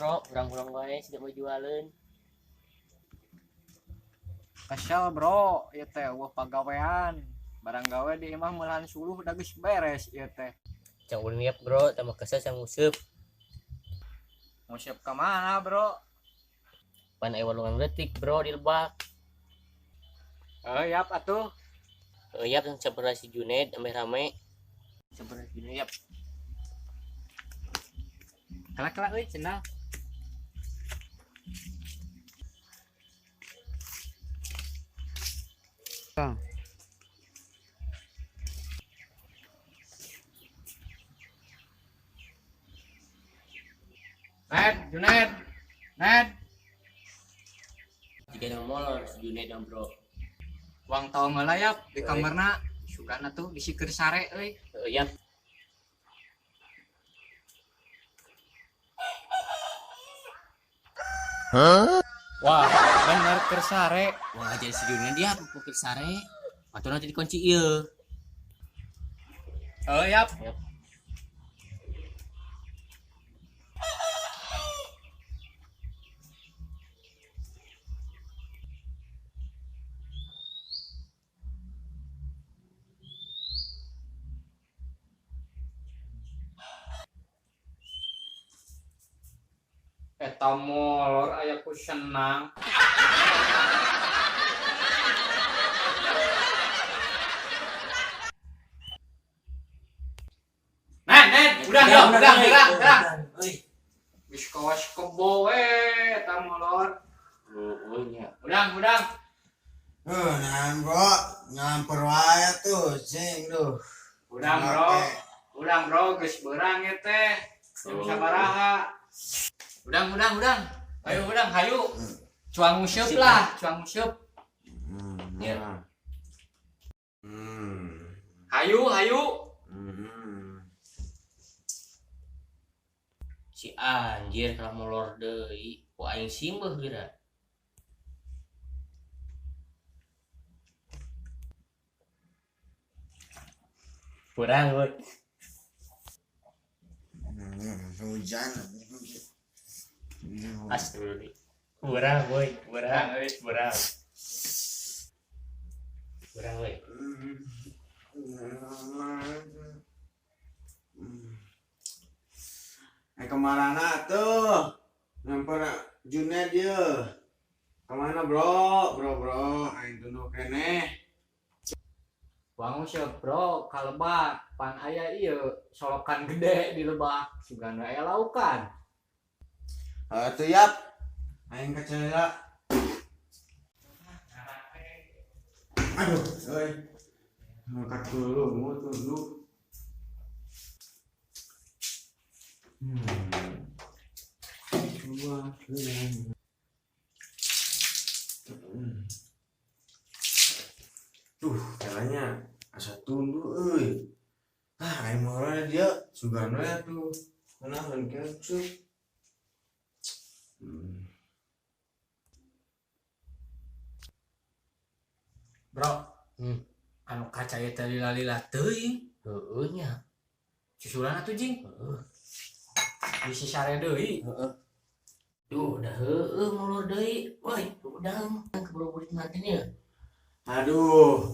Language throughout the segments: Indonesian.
bro, kurang-kurang wae sudah mau jualan. Kesel bro, ya teh wah pagawean. Barang gawe di imah melahan suluh udah geus beres ya teh. Cang ulin yap bro, tambah kesel sang nguseup. Mau siap ke mana bro? Pan aya walungan letik bro di Lebak. Yap atuh. Yap yang sabar si Junaid ame rame. Sabar gini yap. Kelak-kelak euy cenah. Bang. Junaid. Ned. Jika yang molor si Junaid yang bro. Uang tau ngelayap di kamarna. Sugana tuh disikeun sare euy. Yap. Wah, bener keur sare. Wah, jadi si Junaid dia pukul sare. Atau nanti dikunci ieu. Yap. Yap. Eta molor aya ku senang. Ned, udah. Wis kawas kebo eta molor. Nya. Udang. Nah bro, nyamper wae tuh, sing tuh. Udang bro, geus beurang ya teh. Jam sabaraha. Udang. Ayo udang, hayu. Cuang nguseup lah, cuang nguseup. Ya. Hayu. Si anjir kalau molor deui, ku aing simbeuh geura. Kurang we. Hujan. Astagfirullah. Kurang we. Kurang we. Kemana tuh? Nyamper Junaid dia. Kemana bro? Aing tunduk keneh. Wangun sieup bro, ka Lebak. Pan aya ieu solokan gede di Lebak. Sugana aya laukan. Tuh yap. Aing kecewa. Aduh, euy. Ngangkat dulu, mau tunduk. Caranya asa tunduk euy. Aing moral dia sugana ya tuh. Naon kecuk. Bro, anu kaca ieu teh lila-lila teuing. Heueuh nya. Susulan atuh jing. Heeh. Bisi sare deui. Duh, udah heueuh molor deui. Woi, udang keburu burit mantennya. Aduh,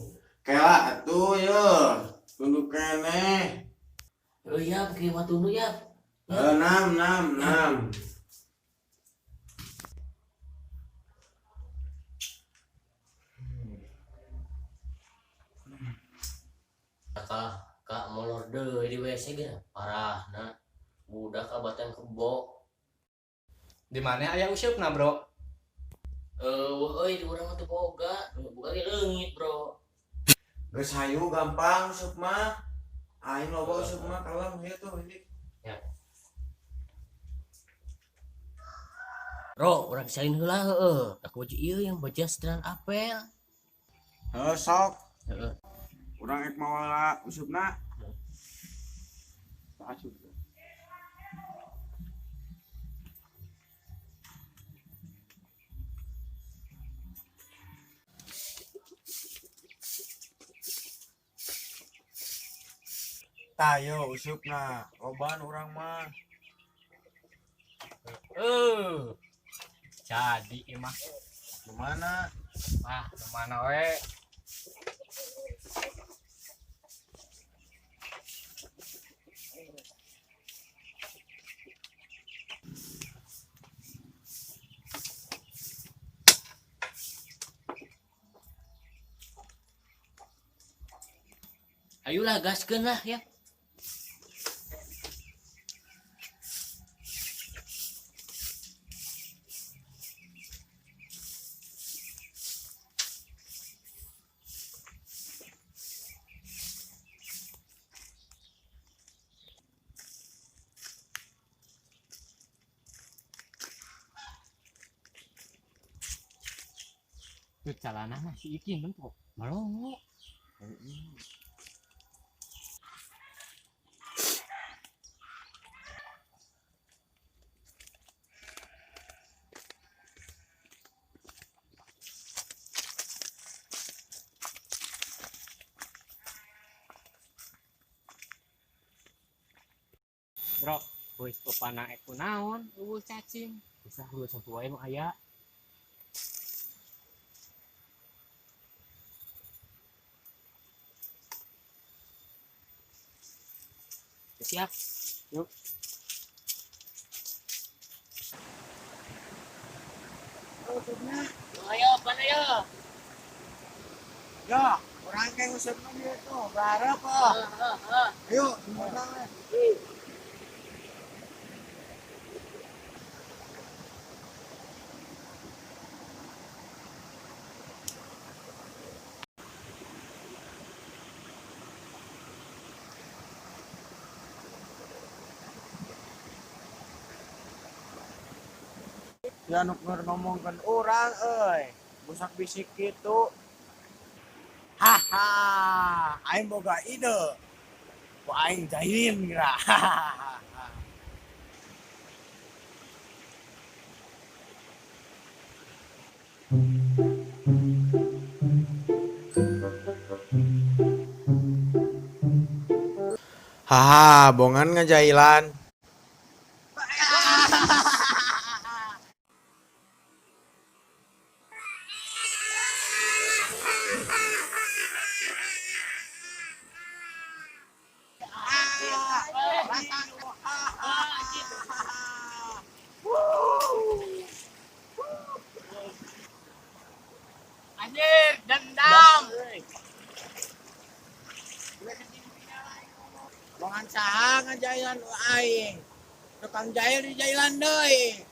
kela atuh ye. Tunduk keneh. Ya, kieu mah tunduk ya. 6. Kak molor deui di WC ge parahna. Budak abatan kebo. Di mana aya useup bro? Euy, urang mah teu boga ge leungit, Bro. Geus hayu gampang useup mah. Aing loba useup mah kalem ieu tuh ini. Ya. Bro, urang salin heula heueuh. Aku baju ieu yang baca setelan apel. Sok. Heeh. Urang ek mawala usupna. Asup. Tayo usupna, loban urang mah. Jadi imah Gimana? kemana we? Ayolah gaskeun lah ya. Tuh calana mah si Iki bentuk melongo. Bro, wis pepana aku naon, eueuh cacing. Bisa hulu satu wae nu aya. Siap. Yuk. Ayo, pan ayo. Ya, orang kayak ngusir dia tuh, berharap kok. Ayo, gimana? Ya nuk ngomongkan orang, busak bisik gitu. Haha, aing boga ide. Ku aing jahilin kira. Haha, bongan ngejailan. Anjir, dendam. Bongan saha ngejailan aing. Tukang jail di jailan deui.